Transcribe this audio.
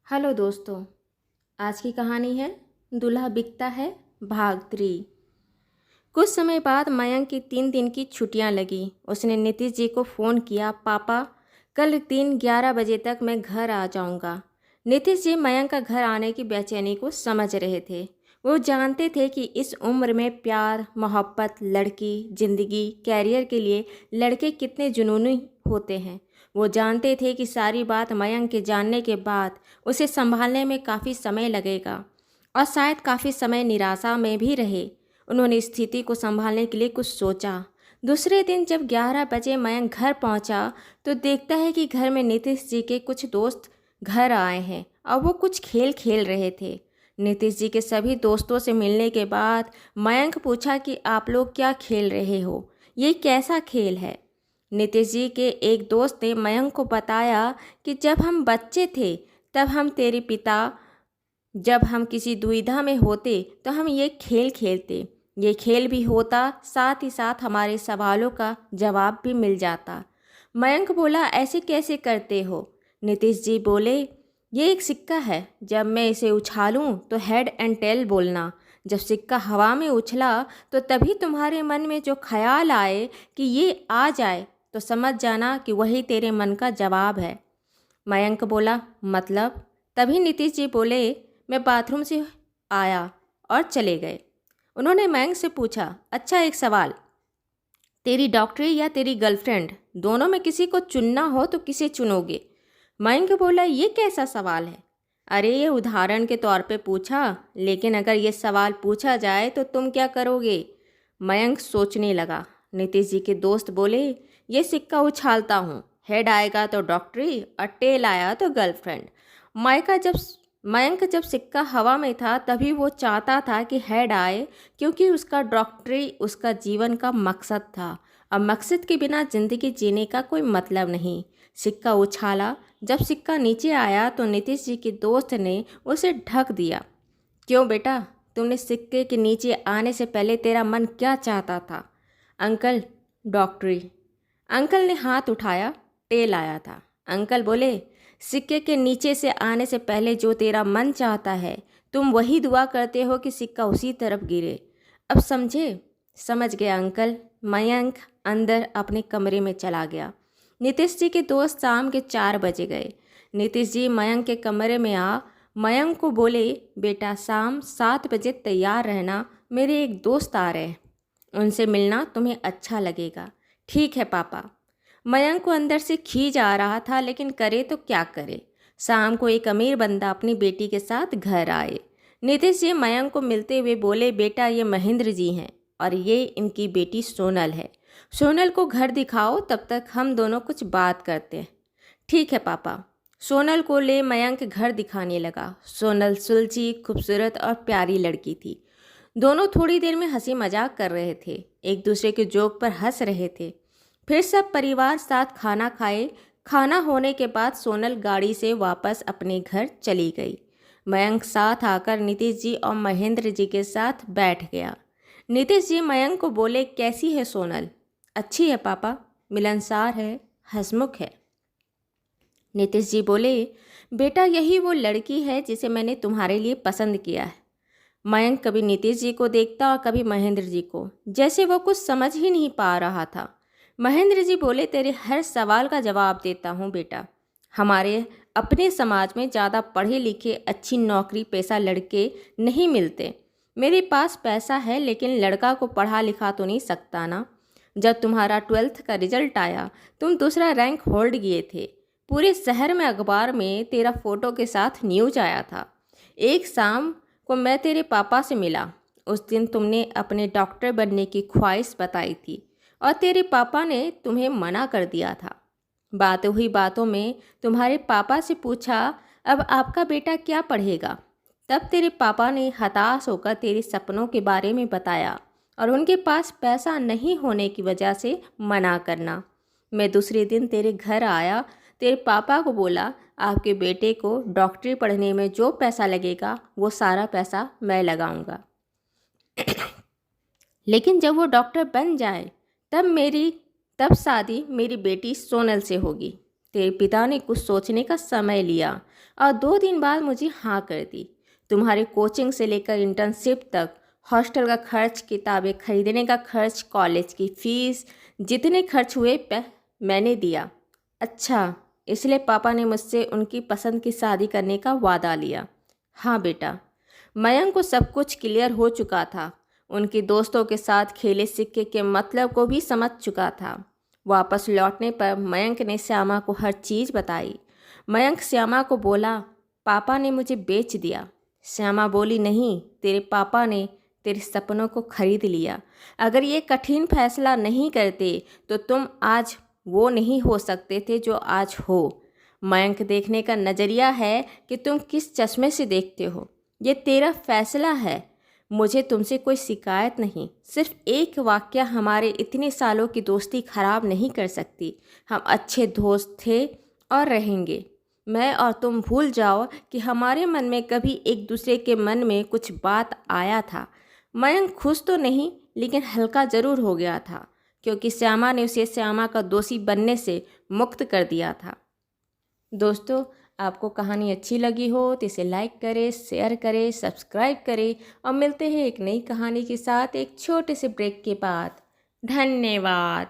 Hello दोस्तों। आज की कहानी है दूल्हा बिकता है भाग 3। कुछ समय बाद मयंक की 3 दिन की छुट्टियां लगी। उसने नीतीश जी को फ़ोन किया, पापा कल दिन 11 बजे तक मैं घर आ जाऊंगा। नीतीश जी मयंक का घर आने की बेचैनी को समझ रहे थे। वो जानते थे कि इस उम्र में प्यार, मोहब्बत, लड़की, ज़िंदगी, कैरियर के लिए लड़के कितने जुनूनी होते हैं। वो जानते थे कि सारी बात मयंक के जानने के बाद उसे संभालने में काफ़ी समय लगेगा और शायद काफ़ी समय निराशा में भी रहे। उन्होंने स्थिति को संभालने के लिए कुछ सोचा। दूसरे दिन जब 11 बजे मयंक घर पहुंचा तो देखता है कि घर में नीतीश जी के कुछ दोस्त घर आए हैं और वो कुछ खेल खेल रहे थे। नीतीश जी के सभी दोस्तों से मिलने के बाद मयंक पूछा कि आप लोग क्या खेल रहे हो, ये कैसा खेल है। नीतीश जी के एक दोस्त ने मयंक को बताया कि जब हम बच्चे थे तब हम तेरे पिता जब हम किसी दुविधा में होते तो हम ये खेल खेलते। ये खेल भी होता, साथ ही साथ हमारे सवालों का जवाब भी मिल जाता। मयंक बोला, ऐसे कैसे करते हो? नीतीश जी बोले, ये एक सिक्का है, जब मैं इसे उछालूं तो हेड एंड टेल बोलना। जब सिक्का हवा में उछला तो तभी तुम्हारे मन में जो ख्याल आए कि ये आ जाए तो समझ जाना कि वही तेरे मन का जवाब है। मयंक बोला, मतलब? तभी नीतीश जी बोले, मैं बाथरूम से आया और चले गए। उन्होंने मयंक से पूछा, अच्छा एक सवाल, तेरी डॉक्टरी या तेरी गर्लफ्रेंड, दोनों में किसी को चुनना हो तो किसे चुनोगे? मयंक बोला, ये कैसा सवाल है? अरे ये उदाहरण के तौर पे पूछा, लेकिन अगर ये सवाल पूछा जाए तो तुम क्या करोगे? मयंक सोचने लगा। नीतीश जी के दोस्त बोले, ये सिक्का उछालता हूँ, हेड आएगा तो डॉक्टरी और टेल आया तो गर्लफ्रेंड। मयंक जब सिक्का हवा में था तभी वो चाहता था कि हेड आए, क्योंकि उसका डॉक्टरी उसका जीवन का मकसद था और मकसद के बिना ज़िंदगी जीने का कोई मतलब नहीं। सिक्का उछाला। जब सिक्का नीचे आया तो नीतीश जी के दोस्त ने उसे ढक दिया। क्यों बेटा, तुमने सिक्के के नीचे आने से पहले तेरा मन क्या चाहता था? अंकल, डॉक्टरी। अंकल ने हाथ उठाया। टेल आया था। अंकल बोले, सिक्के के नीचे से आने से पहले जो तेरा मन चाहता है तुम वही दुआ करते हो कि सिक्का उसी तरफ गिरे। अब समझे? समझ गया अंकल। मयंक अंदर अपने कमरे में चला गया। नीतीश जी के दोस्त शाम के 4 बजे गए। नीतीश जी मयंक के कमरे में आ मयंक को बोले, बेटा शाम 7 बजे तैयार रहना, मेरे एक दोस्त आ रहे हैं, उनसे मिलना तुम्हें अच्छा लगेगा। ठीक है पापा। मयंक को अंदर से खींच आ रहा था, लेकिन करे तो क्या करे। शाम को एक अमीर बंदा अपनी बेटी के साथ घर आए। नीतीश जी मयंक को मिलते हुए बोले, बेटा ये महेंद्र जी हैं और ये इनकी बेटी सोनल है। सोनल को घर दिखाओ, तब तक हम दोनों कुछ बात करते हैं। ठीक है पापा। सोनल को ले मयंक घर दिखाने लगा। सोनल सुलझी, खूबसूरत और प्यारी लड़की थी। दोनों थोड़ी देर में हंसी मजाक कर रहे थे, एक दूसरे के जोक पर हंस रहे थे। फिर सब परिवार साथ खाना खाए। खाना होने के बाद सोनल गाड़ी से वापस अपने घर चली गई। मयंक साथ आकर नीतीश जी और महेंद्र जी के साथ बैठ गया। नीतीश जी मयंक को बोले, कैसी है सोनल? अच्छी है पापा, मिलनसार है, हंसमुख है। नीतीश जी बोले, बेटा यही वो लड़की है जिसे मैंने तुम्हारे लिए पसंद किया है। मयंक कभी नीतीश जी को देखता और कभी महेंद्र जी को, जैसे वो कुछ समझ ही नहीं पा रहा था। महेंद्र जी बोले, तेरे हर सवाल का जवाब देता हूँ बेटा। हमारे अपने समाज में ज़्यादा पढ़े लिखे, अच्छी नौकरी पेशा लड़के नहीं मिलते। मेरे पास पैसा है, लेकिन लड़का को पढ़ा लिखा तो नहीं सकता ना। जब तुम्हारा 12th का रिजल्ट आया, तुम दूसरा रैंक होल्ड किए थे। पूरे शहर में अखबार में तेरा फोटो के साथ न्यूज आया था। एक शाम को मैं तेरे पापा से मिला। उस दिन तुमने अपने डॉक्टर बनने की ख्वाहिश बताई थी और तेरे पापा ने तुम्हें मना कर दिया था। बातों ही बातों में तुम्हारे पापा से पूछा, अब आपका बेटा क्या पढ़ेगा? तब तेरे पापा ने हताश होकर तेरे सपनों के बारे में बताया और उनके पास पैसा नहीं होने की वजह से मना करना। मैं दूसरे दिन तेरे घर आया, तेरे पापा को बोला, आपके बेटे को डॉक्टरी पढ़ने में जो पैसा लगेगा वो सारा पैसा मैं लगाऊंगा, लेकिन जब वो डॉक्टर बन जाए तब शादी मेरी बेटी सोनल से होगी। तेरे पिता ने कुछ सोचने का समय लिया और 2 दिन बाद मुझे हाँ कर दी। तुम्हारे कोचिंग से लेकर इंटर्नशिप तक, हॉस्टल का खर्च, किताबें खरीदने का खर्च, कॉलेज की फ़ीस, जितने खर्च हुए मैंने दिया। अच्छा, इसलिए पापा ने मुझसे उनकी पसंद की शादी करने का वादा लिया। हाँ बेटा। मयंक को सब कुछ क्लियर हो चुका था। उनके दोस्तों के साथ खेले सिक्के के मतलब को भी समझ चुका था। वापस लौटने पर मयंक ने श्यामा को हर चीज़ बताई। मयंक श्यामा को बोला, पापा ने मुझे बेच दिया। श्यामा बोली, नहीं, तेरे पापा ने तेरे सपनों को खरीद लिया। अगर ये कठिन फैसला नहीं करते तो तुम आज वो नहीं हो सकते थे जो आज हो। मयंक, देखने का नज़रिया है कि तुम किस चश्मे से देखते हो। ये तेरा फैसला है। मुझे तुमसे कोई शिकायत नहीं। सिर्फ एक वाक़या हमारे इतने सालों की दोस्ती ख़राब नहीं कर सकती। हम अच्छे दोस्त थे और रहेंगे। मैं और तुम भूल जाओ कि हमारे मन में कभी एक दूसरे के मन में कुछ बात आया था। मयंक खुश तो नहीं, लेकिन हल्का ज़रूर हो गया था, क्योंकि श्यामा ने उसे श्यामा का दोषी बनने से मुक्त कर दिया था। दोस्तों, आपको कहानी अच्छी लगी हो तो इसे लाइक करें, शेयर करें, सब्सक्राइब करें और मिलते हैं एक नई कहानी के साथ एक छोटे से ब्रेक के बाद। धन्यवाद।